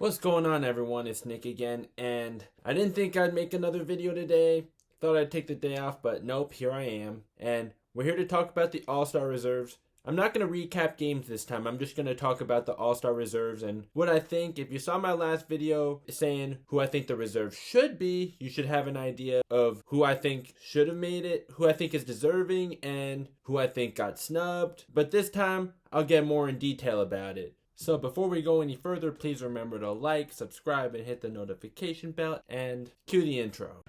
What's going on, everyone? It's Nick again, and I didn't think I'd make another video today. Thought I'd take the day off, but nope, here I am. And we're here to talk about the AllStar Reserves. I'm not going to recap games this time. I'm just going to talk about the AllStar Reserves and what I think. If you saw my last video saying who I think the reserves should be, you should have an idea of who I think should have made it, who I think is deserving, and who I think got snubbed. But this time, I'll get more in detail about it. So before we go any further, please remember to like, subscribe, and hit the notification bell, and cue the intro.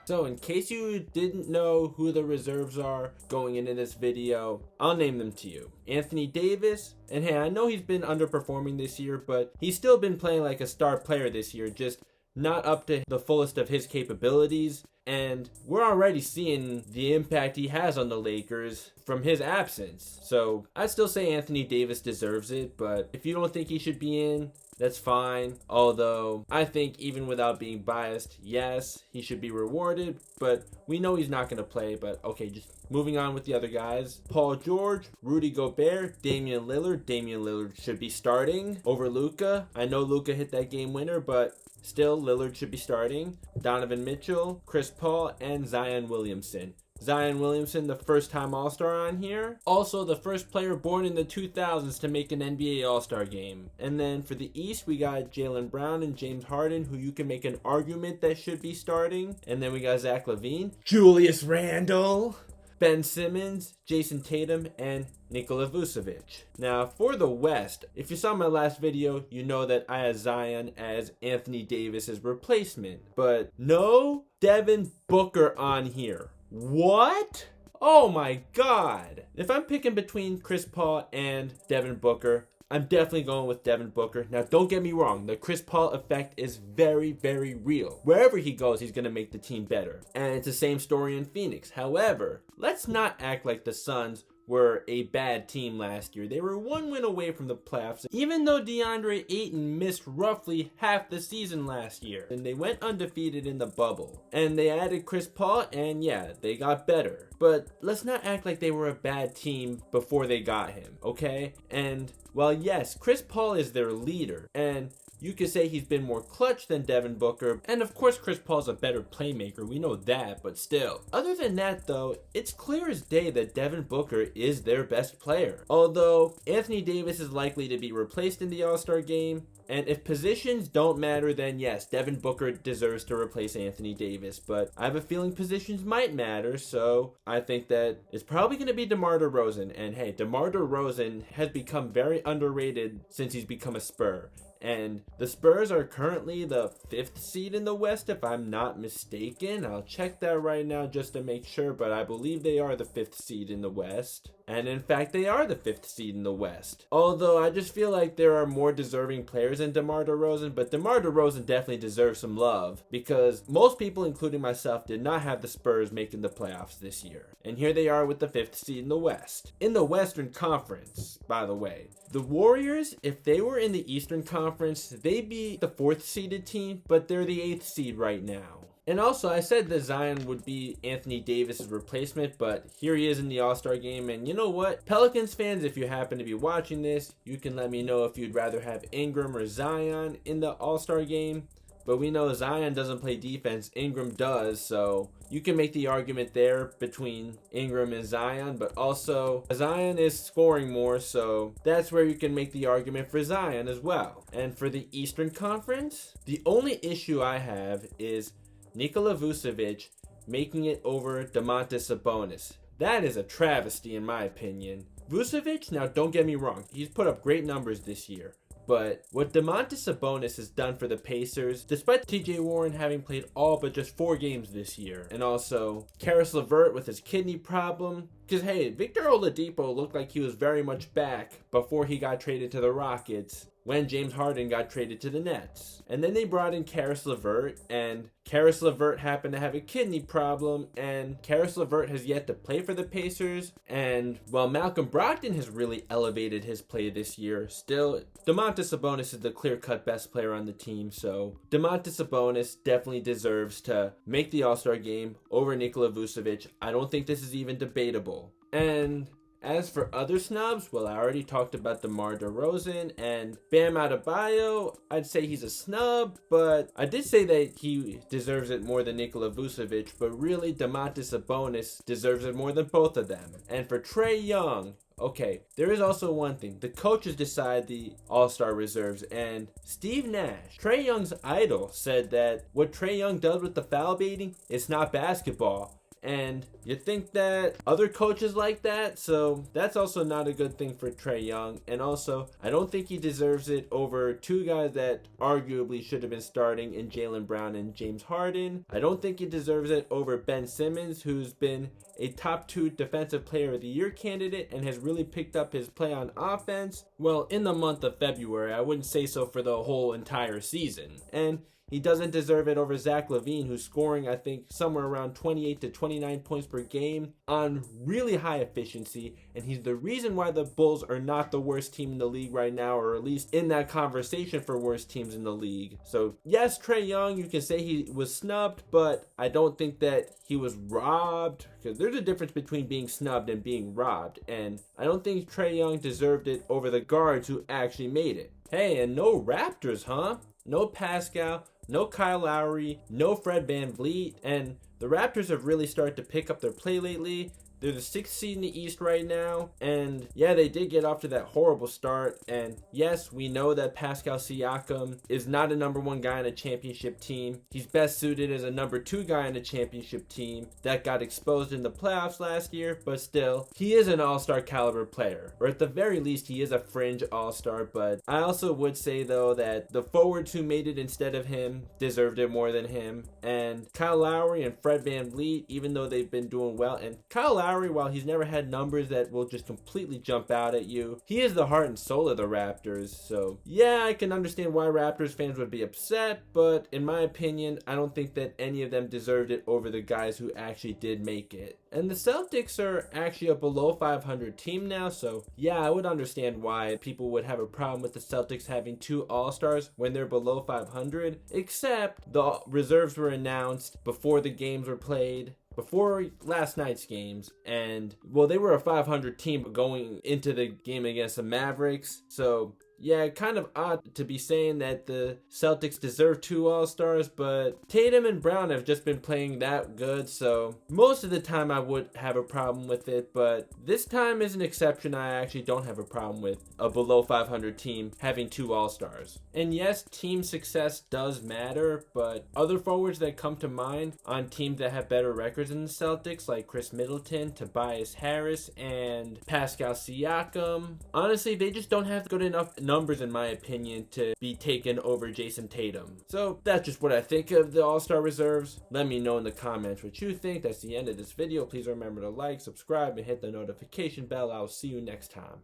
So in case you didn't know who the reserves are going into this video, I'll name them to you. Anthony Davis, and hey, I know he's been underperforming this year, but he's still been playing like a star player this year, just not up to the fullest of his capabilities. And we're already seeing the impact he has on the Lakers from his absence. So I'd still say Anthony Davis deserves it, but if you don't think he should be in, that's fine. Although I think even without being biased, yes, he should be rewarded, but we know he's not going to play. But okay, just moving on with the other guys. Paul George, Rudy Gobert, Damian Lillard. Damian Lillard should be starting over Luka. I know Luka hit that game winner, but still Lillard should be starting. Donovan Mitchell, Chris Paul, and Zion Williamson. Zion Williamson, the first-time All-Star on here. Also, the first player born in the 2000s to make an NBA All-Star game. And then for the East, we got Jaylen Brown and James Harden, who you can make an argument that should be starting. And then we got Zach LaVine, Julius Randle, Ben Simmons, Jason Tatum, and Nikola Vucevic. Now, for the West, if you saw my last video, you know that I had Zion as Anthony Davis's replacement. But no Devin Booker on here. What? Oh my god. If I'm picking between Chris Paul and Devin Booker, I'm definitely going with Devin Booker. Now, don't get me wrong. The Chris Paul effect is very, very real. Wherever he goes, he's going to make the team better. And it's the same story in Phoenix. However, let's not act like the Suns were a bad team last year. They were one win away from the playoffs, even though DeAndre Ayton missed roughly half the season last year. And they went undefeated in the bubble. And they added Chris Paul, and yeah, they got better. But let's not act like they were a bad team before they got him, okay? And while yes, Chris Paul is their leader, and you could say he's been more clutch than Devin Booker. And of course, Chris Paul's a better playmaker. We know that, but still. Other than that, though, it's clear as day that Devin Booker is their best player. Although, Anthony Davis is likely to be replaced in the All-Star game. And if positions don't matter, then yes, Devin Booker deserves to replace Anthony Davis. But I have a feeling positions might matter, so I think that it's probably going to be DeMar DeRozan. And hey, DeMar DeRozan has become very underrated since he's become a Spur. And the Spurs are currently the 5th seed in the West, if I'm not mistaken. I'll check that right now just to make sure, but I believe they are the 5th seed in the West. And in fact, they are the 5th seed in the West. Although I just feel like there are more deserving players than DeMar DeRozan, but DeMar DeRozan definitely deserves some love because most people, including myself, did not have the Spurs making the playoffs this year. And here they are with the 5th seed in the West. In the Western Conference, by the way, the Warriors, if they were in the Eastern Conference, they'd be the 4th seeded team, but they're the 8th seed right now. And also, I said that Zion would be Anthony Davis's replacement, but here he is in the All-Star game. And you know what? Pelicans fans, if you happen to be watching this, you can let me know if you'd rather have Ingram or Zion in the All-Star game. But we know Zion doesn't play defense, Ingram does, so you can make the argument there between Ingram and Zion, but also Zion is scoring more, so that's where you can make the argument for Zion as well. And for the Eastern Conference, the only issue I have is Nikola Vucevic making it over Domantas Sabonis. That is a travesty in my opinion. Vucevic, now don't get me wrong, he's put up great numbers this year. But what Domantas Sabonis has done for the Pacers, despite TJ Warren having played all but just 4 games this year, and also Karis LeVert with his kidney problem, because hey, Victor Oladipo looked like he was very much back before he got traded to the Rockets. when James Harden got traded to the Nets. And then they brought in Karis LeVert, and Karis LeVert happened to have a kidney problem, and Karis LeVert has yet to play for the Pacers. And while Malcolm Brogdon has really elevated his play this year, still Domantas Sabonis is the clear-cut best player on the team. So Domantas Sabonis definitely deserves to make the All-Star game over Nikola Vucevic. I don't think this is even debatable. And as for other snubs, well, I already talked about DeMar DeRozan and Bam Adebayo. I'd say he's a snub, but I did say that he deserves it more than Nikola Vucevic, but really Domantas Sabonis deserves it more than both of them. And for Trae Young, okay, there is also one thing. The coaches decide the AllStar Reserves, and Steve Nash, Trae Young's idol, said that what Trae Young does with the foul baiting is not basketball. And you think that other coaches like that, so that's also not a good thing for Trae Young. And also, I don't think he deserves it over two guys that arguably should have been starting in Jaylen Brown and James Harden. I don't think he deserves it over Ben Simmons, who's been a top 2 defensive player of the year candidate and has really picked up his play on offense. Well, in the month of February, I wouldn't say so for the whole entire season. And he doesn't deserve it over Zach LaVine, who's scoring, I think, somewhere around 28 to 29 points per game on really high efficiency. And he's the reason why the Bulls are not the worst team in the league right now, or at least in that conversation for worst teams in the league. So, yes, Trae Young, you can say he was snubbed, but I don't think that he was robbed, because there's a difference between being snubbed and being robbed. And I don't think Trae Young deserved it over the guards who actually made it. Hey, and no Raptors, huh? No Pascal, no Kyle Lowry, no Fred VanVleet, and the Raptors have really started to pick up their play lately. They're the 6th seed in the East right now, and yeah, they did get off to that horrible start, and yes, we know that Pascal Siakam is not a number 1 guy on a championship team. He's best suited as a number 2 guy on a championship team that got exposed in the playoffs last year, but still, he is an all-star caliber player, or at the very least, he is a fringe all-star. But I also would say, though, that the forwards who made it instead of him deserved it more than him, and Kyle Lowry and Fred VanVleet, even though they've been doing well, and Kyle Lowry, while he's never had numbers that will just completely jump out at you, he is the heart and soul of the Raptors. So yeah, I can understand why Raptors fans would be upset, but in my opinion, I don't think that any of them deserved it over the guys who actually did make it. And the Celtics are actually a below 500 team now, so yeah, I would understand why people would have a problem with the Celtics having 2 All-Stars when they're below 500, except the reserves were announced before the games were played, before last night's games, and well, they were a 500 team going into the game against the Mavericks. So yeah, kind of odd to be saying that the Celtics deserve 2 All-Stars, but Tatum and Brown have just been playing that good, so most of the time I would have a problem with it, but this time is an exception. I actually don't have a problem with a below 500 team having 2 All-Stars. And yes, team success does matter, but other forwards that come to mind on teams that have better records than the Celtics, like Chris Middleton, Tobias Harris, and Pascal Siakam, honestly, they just don't have good enough numbers, in my opinion, to be taken over Jason Tatum. So that's just what I think of the All-Star Reserves. Let me know in the comments what you think. That's the end of this video. Please remember to like, subscribe, and hit the notification bell. I'll see you next time.